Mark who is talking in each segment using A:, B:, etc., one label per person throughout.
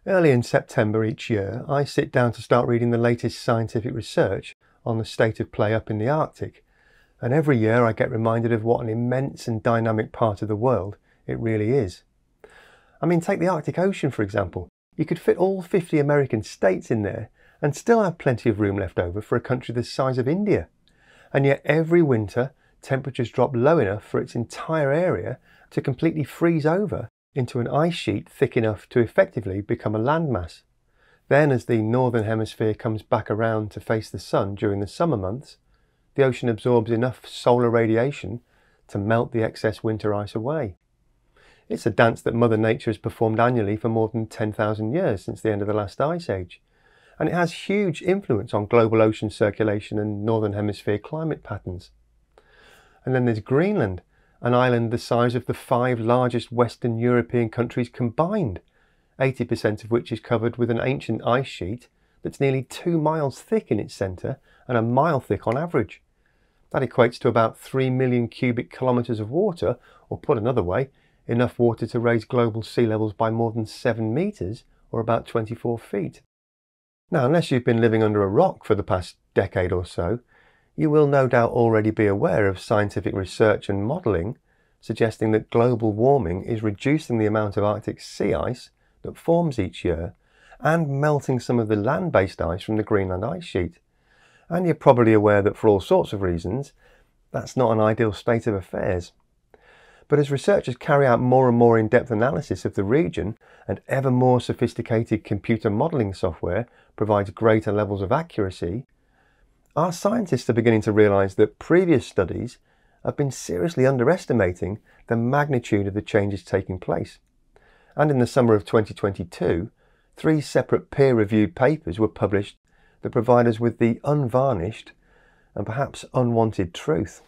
A: Early in September each year, I sit down to start reading the latest scientific research on the state of play up in the Arctic, and every year I get reminded of what an immense and dynamic part of the world it really is. I mean, take the Arctic Ocean for example. You could fit all 50 American states in there and still have plenty of room left over for a country the size of India. And yet every winter, temperatures drop low enough for its entire area to completely freeze over into an ice sheet thick enough to effectively become a landmass. Then, as the northern hemisphere comes back around to face the sun during the summer months, the ocean absorbs enough solar radiation to melt the excess winter ice away. It's a dance that Mother Nature has performed annually for more than 10,000 years since the end of the last ice age, and it has huge influence on global ocean circulation and northern hemisphere climate patterns. And then there's Greenland, an island the size of the 5 largest Western European countries combined, 80% of which is covered with an ancient ice sheet that's nearly 2 miles thick in its centre and a mile thick on average. That equates to about 3 million cubic kilometres of water, or put another way, enough water to raise global sea levels by more than 7 metres, or about 24 feet. Now, unless you've been living under a rock for the past decade or so, you will no doubt already be aware of scientific research and modelling suggesting that global warming is reducing the amount of Arctic sea ice that forms each year and melting some of the land-based ice from the Greenland ice sheet. And you're probably aware that for all sorts of reasons, that's not an ideal state of affairs. But as researchers carry out more and more in-depth analysis of the region and ever more sophisticated computer modelling software provides greater levels of accuracy, our scientists are beginning to realise that previous studies have been seriously underestimating the magnitude of the changes taking place. And in the summer of 2022, 3 separate peer-reviewed papers were published that provide us with the unvarnished and perhaps unwanted truth.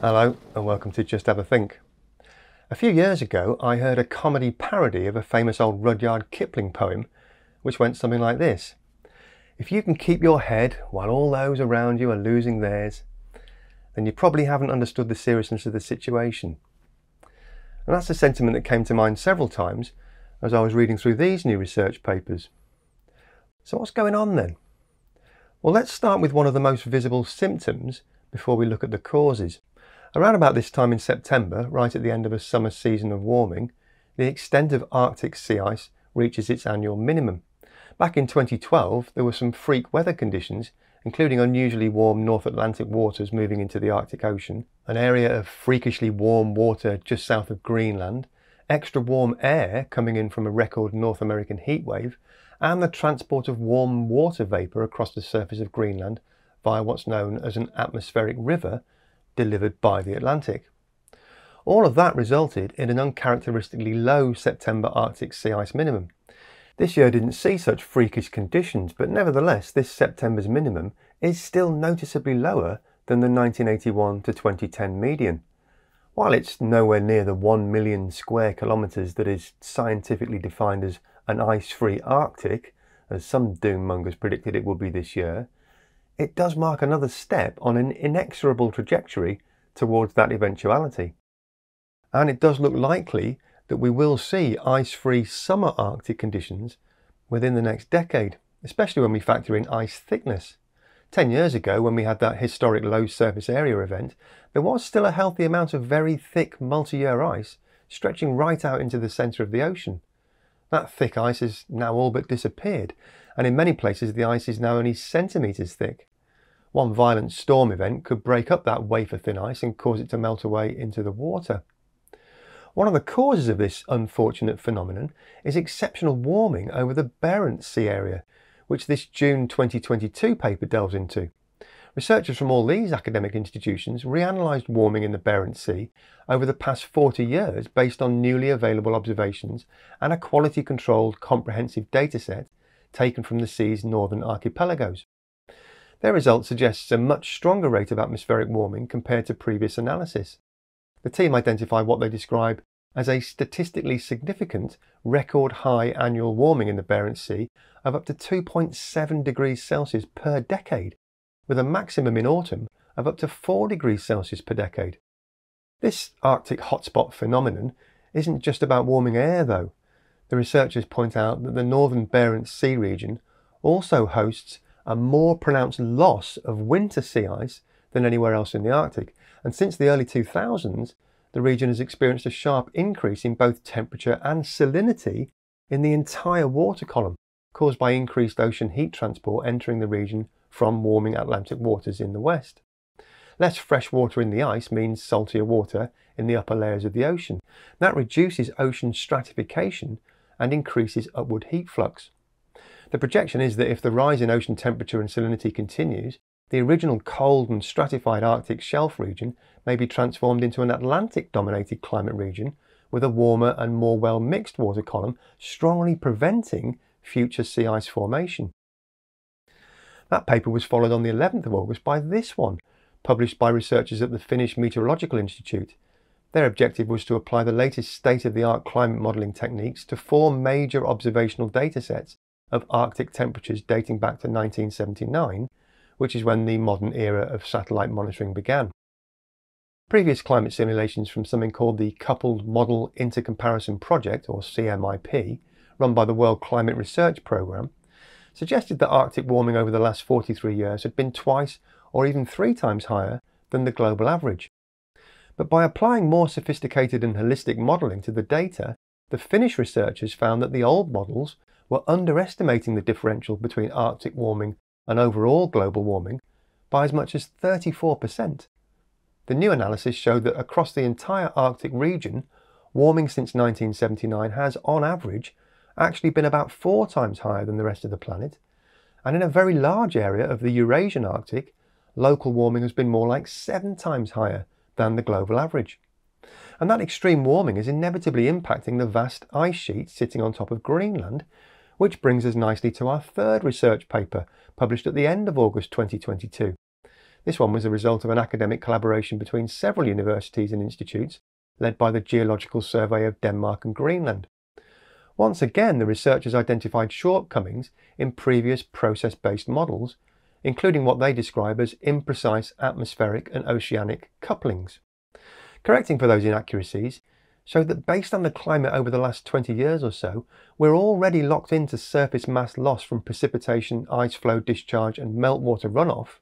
A: Hello and welcome to Just Have a Think. A few years ago I heard a comedy parody of a famous old Rudyard Kipling poem which went something like this: "If you can keep your head while all those around you are losing theirs, then you probably haven't understood the seriousness of the situation." And that's a sentiment that came to mind several times as I was reading through these new research papers. So what's going on then? Well, let's start with one of the most visible symptoms before we look at the causes. Around about this time in September, right at the end of a summer season of warming, the extent of Arctic sea ice reaches its annual minimum. Back in 2012, there were some freak weather conditions, including unusually warm North Atlantic waters moving into the Arctic Ocean, an area of freakishly warm water just south of Greenland, extra warm air coming in from a record North American heatwave, and the transport of warm water vapour across the surface of Greenland via what's known as an atmospheric river delivered by the Atlantic. All of that resulted in an uncharacteristically low September Arctic sea ice minimum. This year didn't see such freakish conditions, but nevertheless this September's minimum is still noticeably lower than the 1981 to 2010 median. While it's nowhere near the 1 million square kilometres that is scientifically defined as an ice-free Arctic, as some doommongers predicted it would be this year, it does mark another step on an inexorable trajectory towards that eventuality. And it does look likely that we will see ice-free summer Arctic conditions within the next decade, especially when we factor in ice thickness. 10 years ago, when we had that historic low surface area event, there was still a healthy amount of very thick multi-year ice stretching right out into the centre of the ocean. That thick ice has now all but disappeared, and in many places the ice is now only centimetres thick. One violent storm event could break up that wafer-thin ice and cause it to melt away into the water. One of the causes of this unfortunate phenomenon is exceptional warming over the Barents Sea area, which this June 2022 paper delves into. Researchers from all these academic institutions reanalysed warming in the Barents Sea over the past 40 years based on newly available observations and a quality-controlled comprehensive dataset taken from the sea's northern archipelagos. Their result suggests a much stronger rate of atmospheric warming compared to previous analysis. The team identified what they describe as a statistically significant record high annual warming in the Barents Sea of up to 2.7 degrees Celsius per decade, with a maximum in autumn of up to 4 degrees Celsius per decade. This Arctic hotspot phenomenon isn't just about warming air though. The researchers point out that the northern Barents Sea region also hosts a more pronounced loss of winter sea ice than anywhere else in the Arctic, and since the early 2000s the region has experienced a sharp increase in both temperature and salinity in the entire water column, caused by increased ocean heat transport entering the region from warming Atlantic waters in the west. Less fresh water in the ice means saltier water in the upper layers of the ocean. That reduces ocean stratification and increases upward heat flux. The projection is that if the rise in ocean temperature and salinity continues, the original cold and stratified Arctic shelf region may be transformed into an Atlantic-dominated climate region with a warmer and more well-mixed water column, strongly preventing future sea ice formation. That paper was followed on the 11th of August by this one, published by researchers at the Finnish Meteorological Institute. Their objective was to apply the latest state-of-the-art climate modelling techniques to 4 major observational datasets of Arctic temperatures dating back to 1979, which is when the modern era of satellite monitoring began. Previous climate simulations from something called the Coupled Model Intercomparison Project, or CMIP, run by the World Climate Research Programme, suggested that Arctic warming over the last 43 years had been twice or even 3 times higher than the global average. But by applying more sophisticated and holistic modelling to the data, the Finnish researchers found that the old models were underestimating the differential between Arctic warming and overall global warming by as much as 34%. The new analysis showed that across the entire Arctic region, warming since 1979 has, on average, actually been about 4 times higher than the rest of the planet, and in a very large area of the Eurasian Arctic, local warming has been more like 7 times higher than the global average. And that extreme warming is inevitably impacting the vast ice sheet sitting on top of Greenland, which brings us nicely to our third research paper, published at the end of August 2022. This one was a result of an academic collaboration between several universities and institutes, led by the Geological Survey of Denmark and Greenland. Once again, the researchers identified shortcomings in previous process-based models, including what they describe as imprecise atmospheric and oceanic couplings. Correcting for those inaccuracies showed that based on the climate over the last 20 years or so, we're already locked into surface mass loss from precipitation, ice flow discharge and meltwater runoff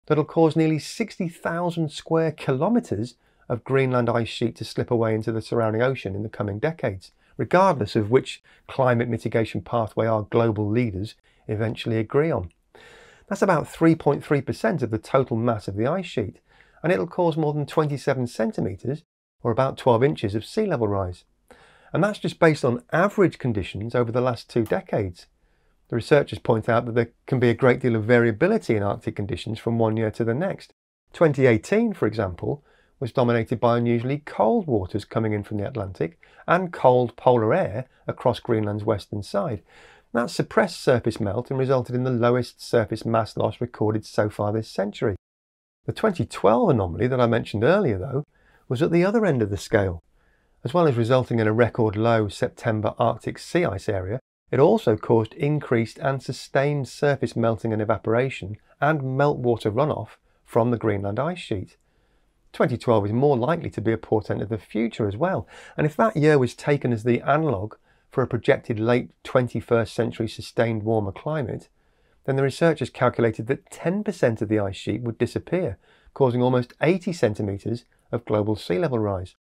A: that'll cause nearly 60,000 square kilometres of Greenland ice sheet to slip away into the surrounding ocean in the coming decades, regardless of which climate mitigation pathway our global leaders eventually agree on. That's about 3.3% of the total mass of the ice sheet, and it'll cause more than 27 centimetres, or about 12 inches of sea level rise. And that's just based on average conditions over the last 2 decades. The researchers point out that there can be a great deal of variability in Arctic conditions from one year to the next. 2018, for example, was dominated by unusually cold waters coming in from the Atlantic and cold polar air across Greenland's western side. That suppressed surface melt and resulted in the lowest surface mass loss recorded so far this century. The 2012 anomaly that I mentioned earlier, though, was at the other end of the scale. As well as resulting in a record low September Arctic sea ice area, it also caused increased and sustained surface melting and evaporation and meltwater runoff from the Greenland ice sheet. 2012 is more likely to be a portent of the future as well, and if that year was taken as the analogue for a projected late 21st century sustained warmer climate, then the researchers calculated that 10% of the ice sheet would disappear, causing almost 80 centimetres of global sea level rise.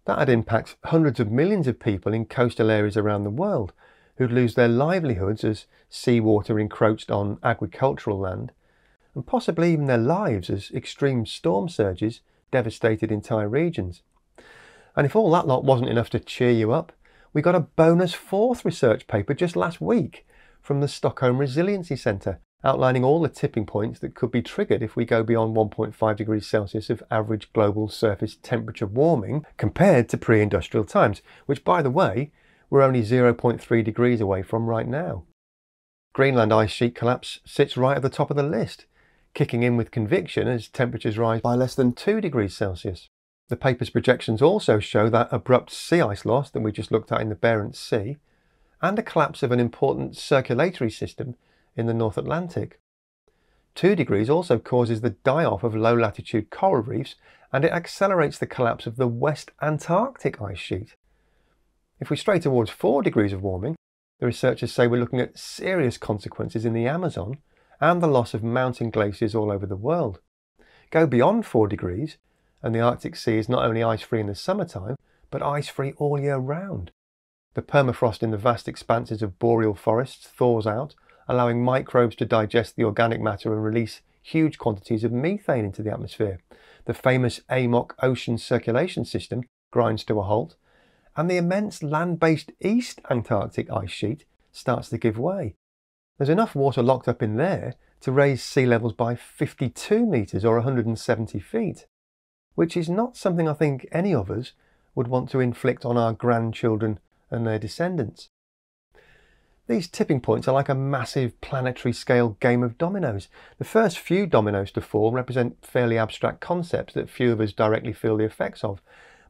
A: That'd impact hundreds of millions of people in coastal areas around the world, who'd lose their livelihoods as seawater encroached on agricultural land, and possibly even their lives as extreme storm surges devastated entire regions. And if all that lot wasn't enough to cheer you up, we got a bonus 4th research paper just last week from the Stockholm Resiliency Centre, outlining all the tipping points that could be triggered if we go beyond 1.5 degrees Celsius of average global surface temperature warming compared to pre-industrial times, which, by the way, we're only 0.3 degrees away from right now. Greenland ice sheet collapse sits right at the top of the list, kicking in with conviction as temperatures rise by less than 2 degrees Celsius. The paper's projections also show that abrupt sea ice loss that we just looked at in the Barents Sea, and a collapse of an important circulatory system in the North Atlantic. 2 degrees also causes the die-off of low latitude coral reefs, and it accelerates the collapse of the West Antarctic ice sheet. If we stray towards 4 degrees of warming, the researchers say we're looking at serious consequences in the Amazon and the loss of mountain glaciers all over the world. Go beyond 4 degrees and the Arctic Sea is not only ice-free in the summertime, but ice-free all year round. The permafrost in the vast expanses of boreal forests thaws out, allowing microbes to digest the organic matter and release huge quantities of methane into the atmosphere. The famous AMOC ocean circulation system grinds to a halt, and the immense land-based East Antarctic ice sheet starts to give way. There's enough water locked up in there to raise sea levels by 52 metres or 170 feet, which is not something I think any of us would want to inflict on our grandchildren and their descendants. These tipping points are like a massive planetary scale game of dominoes. The first few dominoes to fall represent fairly abstract concepts that few of us directly feel the effects of.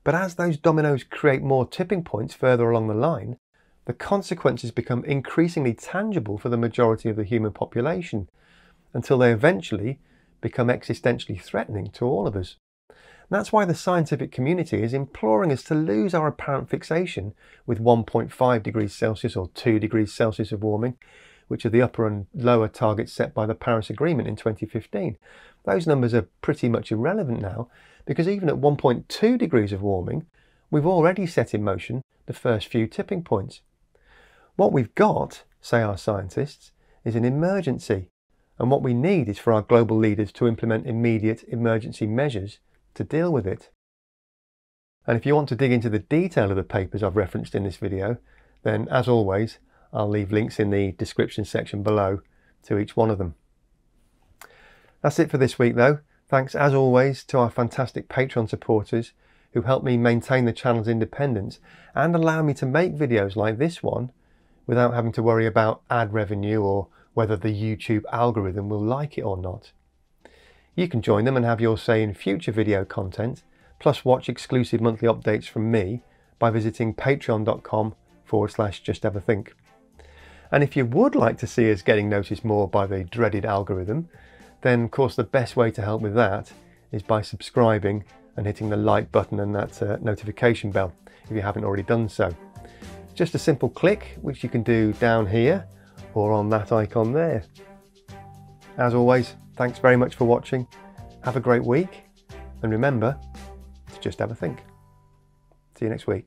A: But as those dominoes create more tipping points further along the line, the consequences become increasingly tangible for the majority of the human population, until they eventually become existentially threatening to all of us. That's why the scientific community is imploring us to lose our apparent fixation with 1.5 degrees Celsius or 2 degrees Celsius of warming, which are the upper and lower targets set by the Paris Agreement in 2015. Those numbers are pretty much irrelevant now, because even at 1.2 degrees of warming, we've already set in motion the first few tipping points. What we've got, say our scientists, is an emergency, and what we need is for our global leaders to implement immediate emergency measures to deal with it. And if you want to dig into the detail of the papers I've referenced in this video, then as always, I'll leave links in the description section below to each one of them. That's it for this week though. Thanks as always to our fantastic Patreon supporters who help me maintain the channel's independence and allow me to make videos like this one without having to worry about ad revenue or whether the YouTube algorithm will like it or not. You can join them and have your say in future video content, plus watch exclusive monthly updates from me by visiting patreon.com/justhavathink. And if you would like to see us getting noticed more by the dreaded algorithm, then of course the best way to help with that is by subscribing and hitting the like button and that notification bell if you haven't already done so. Just a simple click, which you can do down here or on that icon there. As always, thanks very much for watching. Have a great week, and remember to just have a think. See you next week.